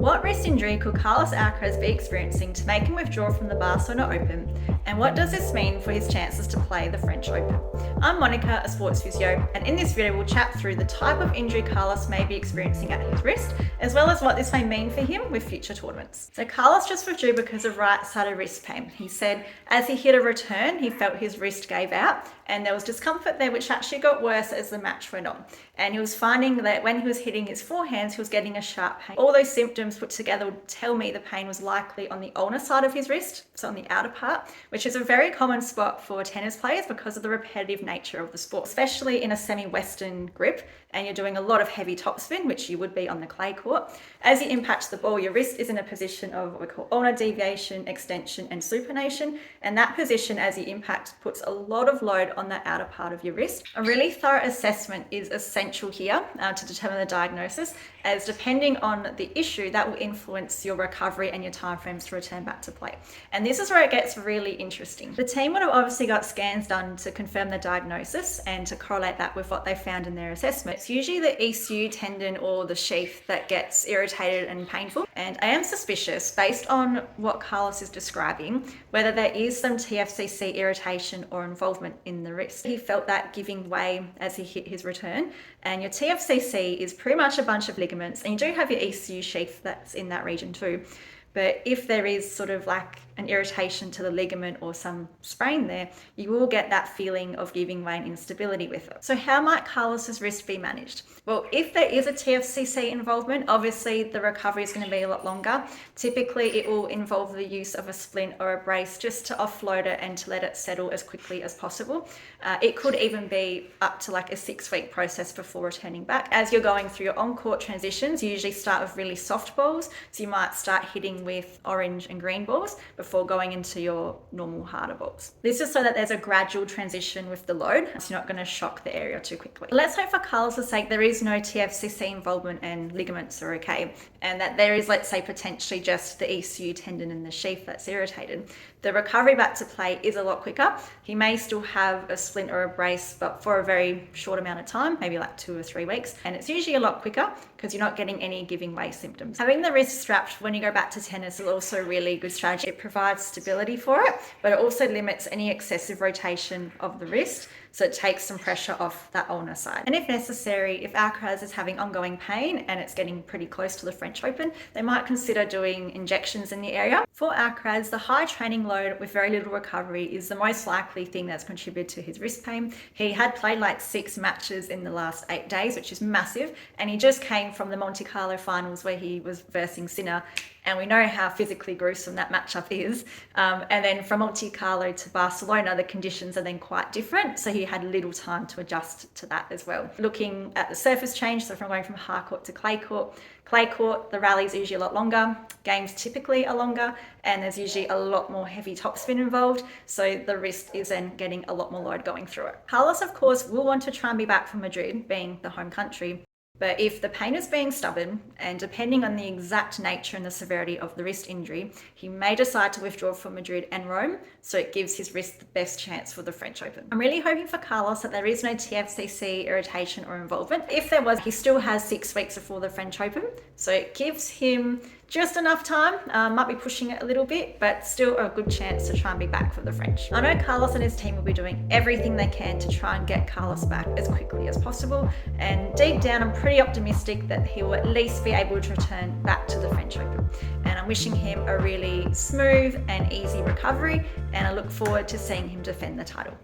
What wrist injury could Carlos Alcaraz be experiencing to make him withdraw from the Barcelona Open? And what does this mean for his chances to play the French Open? I'm Monica, a sports physio, and in this video we'll chat through the type of injury Carlos may be experiencing at his wrist, as well as what this may mean for him with future tournaments. So Carlos just withdrew because of right-sided wrist pain. He said as he hit a return, he felt his wrist gave out, and there was discomfort there which actually got worse as the match went on. And he was finding that when he was hitting his forehands, he was getting a sharp pain. All those symptoms put together would tell me the pain was likely on the ulnar side of his wrist, so on the outer part, which is a very common spot for tennis players because of the repetitive nature of the sport, especially in a semi-western grip, and you're doing a lot of heavy topspin, which you would be on the clay court. As you impact the ball, your wrist is in a position of what we call ulnar deviation, extension, and supination, and that position as you impact puts a lot of load on the outer part of your wrist. A really thorough assessment is essential here to determine the diagnosis, as depending on the issue, that will influence your recovery and your timeframes to return back to play. And this is where it gets really interesting. The team would have obviously got scans done to confirm the diagnosis and to correlate that with what they found in their assessment. It's usually the ECU tendon or the sheath that gets irritated and painful. And I am suspicious, based on what Carlos is describing, whether there is some TFCC irritation or involvement in the wrist. He felt that giving way as he hit his return. And your TFCC is pretty much a bunch of ligaments, and you do have your ECU sheath that's in that region too. But if there is sort of like an irritation to the ligament or some sprain there, you will get that feeling of giving way and instability with it. So how might Carlos's wrist be managed? Well, if there is a TFCC involvement, obviously the recovery is going to be a lot longer. Typically, it will involve the use of a splint or a brace just to offload it and to let it settle as quickly as possible. It could even be up to like a 6-week process before returning back. As you're going through your on-court transitions, you usually start with really soft balls. So you might start hitting with orange and green balls before going into your normal harder balls. This is so that there's a gradual transition with the load, so you're not going to shock the area too quickly. Let's hope for Carlos's sake there is no TFCC involvement and ligaments are okay, and that there is, let's say, potentially just the ECU tendon in the sheath that's irritated. The recovery back to play is a lot quicker. He may still have a splint or a brace, but for a very short amount of time, maybe like 2 or 3 weeks. And it's usually a lot quicker because you're not getting any giving way symptoms. Having the wrist strapped when you go back to tennis is also a really good strategy. It provides stability for it, but it also limits any excessive rotation of the wrist, so it takes some pressure off that ulnar side. And if necessary, if Alcaraz is having ongoing pain and it's getting pretty close to the French Open, they might consider doing injections in the area. For Alcaraz, the high training load with very little recovery is the most likely thing that's contributed to his wrist pain. He had played like 6 matches in the last 8 days, which is massive, and he just came from the Monte Carlo finals where he was versing Sinner, and we know how physically gruesome that matchup is. And then from Monte Carlo to Barcelona, the conditions are then quite different, so he had little time to adjust to that as well. Looking at the surface change, so from going from hard court to clay court, the rallies are usually a lot longer, games typically are longer, and there's usually a lot more heavy topspin involved, so the wrist is then getting a lot more load going through it. Carlos, of course, will want to try and be back from Madrid, being the home country. But if the pain is being stubborn, and depending on the exact nature and the severity of the wrist injury, he may decide to withdraw from Madrid and Rome, so it gives his wrist the best chance for the French Open. I'm really hoping for Carlos that there is no TFCC irritation or involvement. If there was, he still has 6 weeks before the French Open, so it gives him just enough time, might be pushing it a little bit, but still a good chance to try and be back for the French. I know Carlos and his team will be doing everything they can to try and get Carlos back as quickly as possible, and deep down I'm pretty optimistic that he will at least be able to return back to the French Open. And I'm wishing him a really smooth and easy recovery, and I look forward to seeing him defend the title.